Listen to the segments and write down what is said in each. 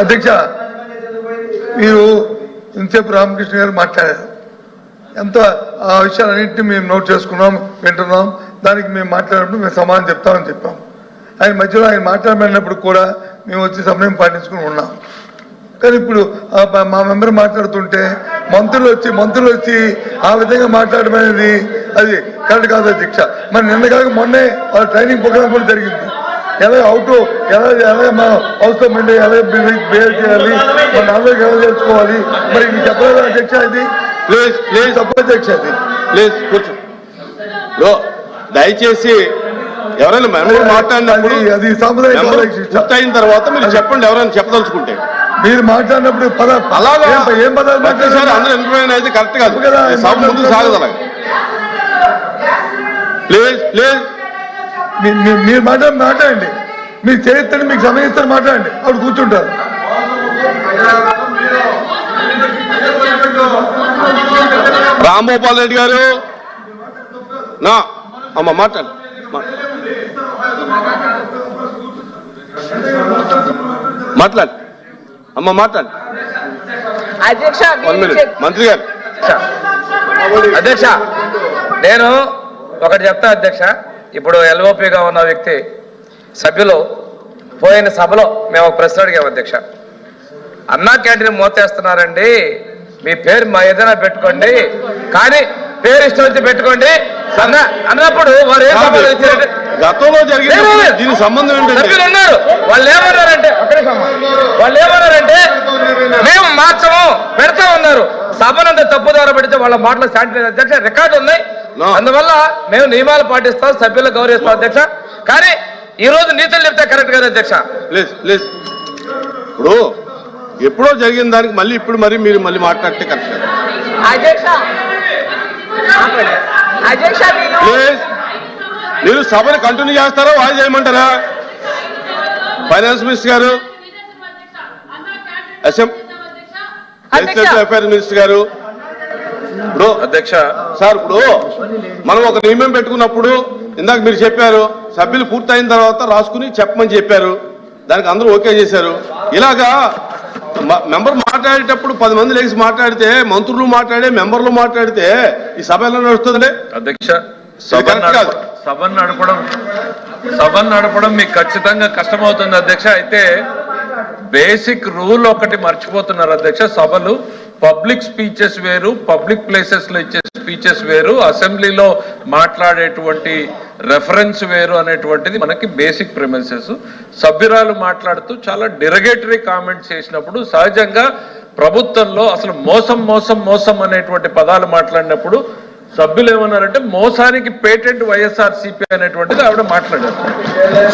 అధ్యక్ష, మీరు ఇంతసేపు రామకృష్ణ గారు మాట్లాడారు. ఎంత ఆ విషయాలన్నింటినీ మేము నోట్ చేసుకున్నాం, వింటున్నాం. దానికి మేము మాట్లాడినప్పుడు మేము సమాధానం చెప్తామని చెప్పాం. ఆయన మధ్యలో ఆయన మాట్లాడమన్నప్పుడు కూడా మేము వచ్చి సమయం పాటించుకుని ఉన్నాం. కానీ ఇప్పుడు మా మెంబర్ మాట్లాడుతుంటే మంత్రులు వచ్చి ఆ విధంగా మాట్లాడడం అనేది అది కరెక్ట్ కాదు అధ్యక్ష. మరి నిన్న కాక మొన్నే వాళ్ళ ట్రైనింగ్ ప్రోగ్రామ్ కూడా జరిగింది. ఎలా ఎలా మా హౌస్లో మెండి ఎలా బిహేవ్ చేయాలి, మన నాలుగు ఎలా చేసుకోవాలి, మరి ఇది చెప్పలేదు అధ్యక్ష. ఇది ప్లీజ్ తప్పు అధ్యక్ష. అది ప్లీజ్ కూర్చో. దయచేసి ఎవరైనా మెంబర్ మాట్లాడినప్పుడు అది సాంప్రదాయం అయిన తర్వాత మీరు చెప్పండి. ఎవరైనా చెప్పదలుచుకుంటే మీరు మాట్లాడినప్పుడు అలాగా ఏం పదాలు మాట్లాడారు అందరూ ఎంప్లాయ్ అయితే కరెక్ట్ కాదు కదా, ముందు సాగదు. అలాగే ప్లీజ్ మీరు మాట్లాడండి. మీరు చేయిస్తాను, మీకు సమయం ఇస్తారు, మాట్లాడండి. అప్పుడు కూర్చుంటారు. రాంభూపాల్ రెడ్డి గారు నా అమ్మ మాట్లాడు. అమ్మ మాట్లాడు. మంత్రి గారు. అధ్యక్ష, నేను ఒకటి చెప్తా అధ్యక్ష. ఇప్పుడు ఎల్ఓపిగా ఉన్న వ్యక్తి సభ్యులు పోయిన సభలో మేము ఒక ప్రశ్న అడిగాము అధ్యక్ష. అన్నా క్యాంటీన్ మోతేస్తున్నారండి, మీ పేరు మా ఏదైనా పెట్టుకోండి, కానీ పేరు ఇష్టం వచ్చి పెట్టుకోండి అన్నప్పుడు వారు ఏం సమాధానం ఇచ్చారంటే గతంలో జరిగిన దీనికి సంబంధం ఏంటంటే వాళ్ళు ఏమన్నారంటే మేము మార్చము పెడతా ఉన్నారు. సభనంతా తప్పుదార పెడితే వాళ్ళ మాటలు శాంతి అధ్యక్ష రికార్డు ఉన్నాయి. అందువల్ల మేము నియమాలు పాటిస్తాం, సభ్యులు గౌరవిస్తాం అధ్యక్ష. కానీ ఈ రోజు నీతులు చెప్తే కరెక్ట్ కదా అధ్యక్ష. ఇప్పుడు ఎప్పుడో జరిగిన దానికి మళ్ళీ ఇప్పుడు మీరు మళ్ళీ మాట్లాడితే కరెక్ట్ అధ్యక్ష. మీరు సభను కంటిన్యూ చేస్తారా, వాయిదా చేయమంటారా? ఫైనాన్స్ మినిస్టర్ గారు, లెజిస్లేటివ్ అఫైర్స్ మినిస్టర్ గారు. ఇప్పుడు అధ్యక్ష సార్, ఇప్పుడు మనం ఒక నియమం పెట్టుకున్నప్పుడు ఇందాక మీరు చెప్పారు, సభ్యులు పూర్తయిన తర్వాత రాసుకుని చెప్పమని చెప్పారు. దానికి అందరూ ఓకే చేశారు. ఇలాగా మెంబర్ మాట్లాడేటప్పుడు 10 మంది లేచి మాట్లాడితే, మంత్రులు మాట్లాడే మెంబర్లు మాట్లాడితే ఈ సభ ఎలా నడుస్తుంది అధ్యక్ష? సభను నడపడం మీకు ఖచ్చితంగా కష్టమవుతుంది అధ్యక్ష. అయితే బేసిక్ రూల్ ఒకటి మర్చిపోతున్నారు అధ్యక్ష. సభలు పబ్లిక్ స్పీచెస్ వేరు, పబ్లిక్ ప్లేసెస్ లో ఇచ్చే స్పీచెస్ వేరు, అసెంబ్లీలో మాట్లాడేటువంటి రెఫరెన్స్ వేరు అనేటువంటిది మనకి బేసిక్ ప్రిమిసెస్. సభ్యురాలు మాట్లాడుతూ చాలా డిరగేటరీ కామెంట్స్ చేసినప్పుడు సహజంగా ప్రభుత్వంలో అసలు మోసం అనేటువంటి పదాలు మాట్లాడినప్పుడు సభ్యులు ఏమన్నారంటే మోసానికి పేటెంట్ వైఎస్ఆర్సీపీ అనేటువంటిది ఆవిడ మాట్లాడారు.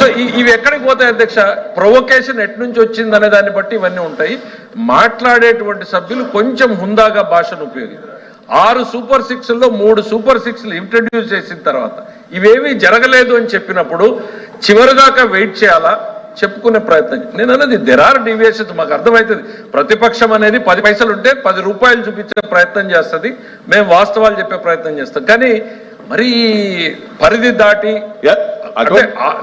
సో ఇవి ఎక్కడికి పోతాయి అధ్యక్ష? ప్రొవొకేషన్ ఎట్నుంచి వచ్చింది అనే దాన్ని బట్టి ఇవన్నీ ఉంటాయి. మాట్లాడేటువంటి సభ్యులు కొంచెం హుందాగా భాషను ఉపయోగించారు. 6 సూపర్ 6లో 3 సూపర్ 6లు ఇంట్రడ్యూస్ చేసిన తర్వాత ఇవేమీ జరగలేదు అని చెప్పినప్పుడు చివరిదాకా వెయిట్ చేయాలా? చెప్పుకునే ప్రయత్నం. నేను అన్నది దెర్ ఆర్ డీవియేషన్స్. మాకు అర్థమవుతుంది. ప్రతిపక్షం అనేది 10 పైసలు ఉంటే 10 రూపాయలు చూపించే ప్రయత్నం చేస్తుంది. మేము వాస్తవాలు చెప్పే ప్రయత్నం చేస్తాం. కానీ మరి పరిధి దాటి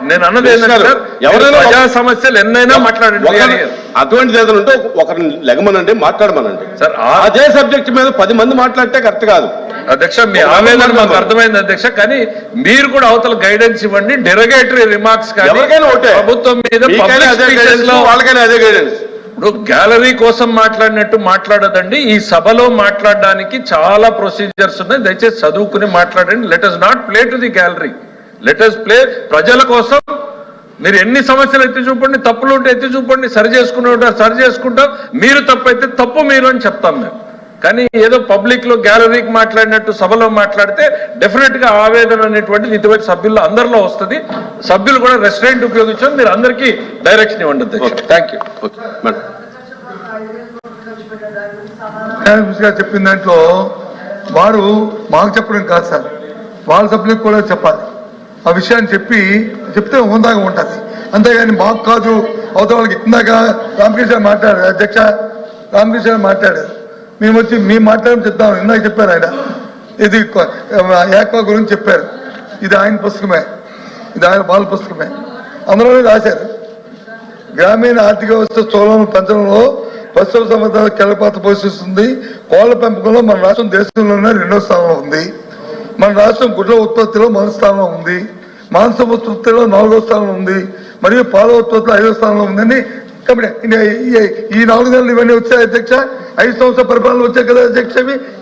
నేను అన్నది ఏంటంటే ఎవరైనా ప్రజా సమస్యలు ఎన్నైనా మాట్లాడండి. అటువంటిది ఏదైనా ఉంటే ఒకరిని లెగమనండి, మాట్లాడమనండి సార్. అదే సబ్జెక్ట్ మీద 10 మంది మాట్లాడితే కరెక్ట్ కాదు అధ్యక్ష. మీ ఆవేదన మాకు అర్థమైంది అధ్యక్ష. కానీ మీరు కూడా అవతల గైడెన్స్ ఇవ్వండి. డెరగేటరీ రిమార్క్స్ కానీ ప్రభుత్వం మీద వాళ్ళకైనా అదే గైడెన్స్. ఇప్పుడు గ్యాలరీ కోసం మాట్లాడినట్టు మాట్లాడదండి. ఈ సభలో మాట్లాడడానికి చాలా ప్రొసీజర్స్ ఉన్నాయి. దయచేసి చదువుకుని మాట్లాడండి. Let us not play to the gallery, let us play ప్రజల కోసం. మీరు ఎన్ని సమస్యలు ఎత్తి చూపండి, తప్పులు ఉంటే ఎత్తి చూపండి, సరి చేసుకుంటాం. మీరు తప్పు అయితే తప్పు మీరు అని చెప్తాం మేము. కానీ ఏదో పబ్లిక్ లో గ్యాలరీకి మాట్లాడినట్టు సభలో మాట్లాడితే డెఫినెట్ గా ఆవేదన అనేటువంటిది ఇటువంటి సభ్యుల్లో అందరిలో వస్తుంది. సభ్యులు కూడా రెస్టారెంట్ ఉపయోగించారు. మీరు అందరికీ డైరెక్షన్ ఇవ్వండి. Thank you. చెప్పిన దాంట్లో వారు మాకు చెప్పడం కాదు సార్, వాళ్ళ సభ్యులకు కూడా చెప్పాలి. ఆ విషయాన్ని చెప్తే హోందాగా ఉంటుంది. అంతేగాని మాకు కాదు అవతల వాళ్ళకి. ఇందాక రామకృష్ణ మాట్లాడారు అధ్యక్ష, రామకృష్ణ మాట్లాడారు. మేము వచ్చి మేము మాట్లాడడం చెప్తాం. ఇందాక చెప్పారు ఆయన, ఇది యాక్వా గురించి చెప్పారు. ఇది ఆయన పుస్తకమే, ఇది ఆయన బాల పుస్తకమే, అందులోనే రాశారు. గ్రామీణ ఆర్థిక వ్యవస్థ స్థూలను పెంచడంలో పశువుల సంబంధాల కీలక పోషిస్తుంది. కోళ్ల పెంపకంలో మన రాష్ట్రం దేశంలోనే 2వ స్థానంలో ఉంది. మన రాష్ట్రం గుడ్ల ఉత్పత్తిలో 1వ స్థానంలో ఉంది. మాంసం ఉత్పత్తిలో 4వ స్థానంలో ఉంది. మరియు పాల ఉత్పత్తిలో 5వ స్థానంలో ఉందని ఈ 4 నెలలు ఇవన్నీ వచ్చాయి అధ్యక్ష. 5 సంవత్సరాల పరిపాలన వచ్చాయి కదా అధ్యక్ష.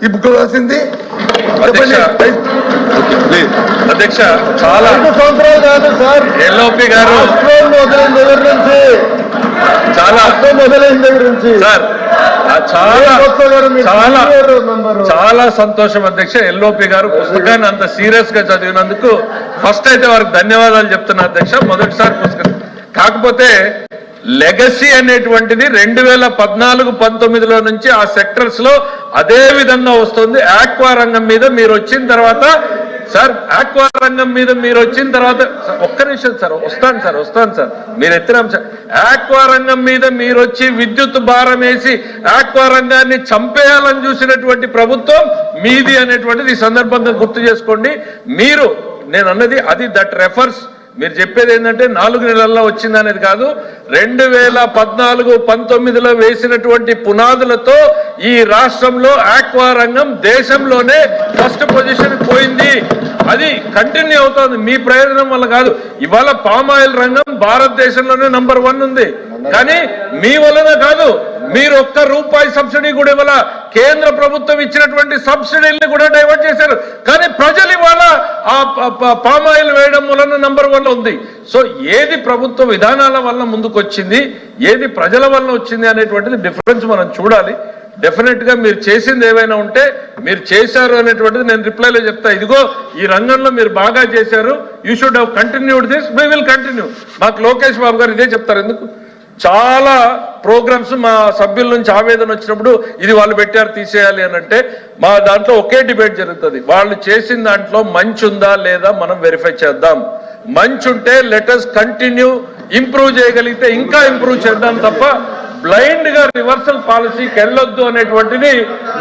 ఈ బుక్ రాసింది అధ్యక్ష. చాలా 5 సంవత్సరాలు కాదు సార్. ఎల్ఓపి గారు మొదలైన దగ్గర నుంచి మొదలైన దగ్గర నుంచి సార్ చాలా సంతోషం అధ్యక్ష. ఎల్ఓపి గారు పుస్తకాన్ని అంత సీరియస్ గా చదివినందుకు ఫస్ట్ అయితే వారికి ధన్యవాదాలు చెప్తున్నా అధ్యక్ష. మొదటిసారి పుస్తకం కాకపోతే లెగసీ అనేటువంటిది 2014-19లో నుంచి ఆ సెక్టర్స్ లో అదే విధంగా వస్తుంది. ఆక్వా రంగం మీద మీరు వచ్చిన తర్వాత సార్, ఆక్వా రంగం మీద మీరు వచ్చిన తర్వాత ఒక్క నిమిషం సార్, వస్తాను సార్ మీరు ఎత్తిన అంశం. ఆక్వా రంగం మీద మీరు వచ్చి విద్యుత్ భారం వేసి ఆక్వా రంగాన్ని చంపేయాలని చూసినటువంటి ప్రభుత్వం మీది అనేటువంటిది ఈ సందర్భంగా గుర్తు చేసుకోండి. మీరు నేను అన్నది అది దట్ రెఫర్స్. మీరు చెప్పేది ఏంటంటే 4 నెలల్లో వచ్చింది అనేది కాదు. 2014-19లో వేసినటువంటి పునాదులతో ఈ రాష్ట్రంలో ఆక్వా రంగం దేశంలోనే ఫస్ట్ పొజిషన్ పోయింది. అది కంటిన్యూ అవుతుంది మీ ప్రయోజనం వల్ల కాదు. ఇవాళ పామాయిల్ రంగం భారతదేశంలోనే నంబర్ 1 ఉంది. కానీ మీ వలన కాదు. మీరు ₹1 సబ్సిడీ కూడా ఇవాళ కేంద్ర ప్రభుత్వం ఇచ్చినటువంటి సబ్సిడీల్ని కూడా డైవర్ట్ చేశారు. కానీ ప్రజలు ఇవాళ ఆ పామాయిల్ వేయడం వలన నంబర్ 1 ఉంది. సో ఏది ప్రభుత్వ విధానాల వల్ల ముందుకు వచ్చింది, ఏది ప్రజల వల్ల వచ్చింది అనేటువంటిది డిఫరెన్స్ మనం చూడాలి. డెఫినెట్ గా మీరు చేసింది ఏవైనా ఉంటే మీరు చేశారు అనేటువంటిది నేను రిప్లైలో చెప్తా. ఇదిగో ఈ రంగంలో మీరు బాగా చేశారు, you should have continued this, we will continue. మాకు లోకేష్ బాబు గారు ఇదే చెప్తారు. ఎందుకు చాలా ప్రోగ్రామ్స్ మా సభ్యుల నుంచి ఆవేదన వచ్చినప్పుడు ఇది వాళ్ళు పెట్టారు తీసేయాలి అని అంటే మా దాంట్లో ఒకే డిబేట్ జరుగుతుంది. వాళ్ళు చేసిన దాంట్లో మంచి ఉందా లేదా మనం వెరిఫై చేద్దాం. మంచి ఉంటే లెటస్ కంటిన్యూ, ఇంప్రూవ్ చేయగలిగితే ఇంకా ఇంప్రూవ్ చేద్దాం తప్ప బ్లైండ్ గా రివర్సల్ పాలసీకి వెళ్ళొద్దు అనేటువంటిది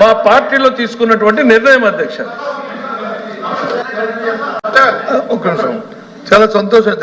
మా పార్టీలో తీసుకున్నటువంటి నిర్ణయం అధ్యక్ష. ఒక నిమిషం, చాలా సంతోషం.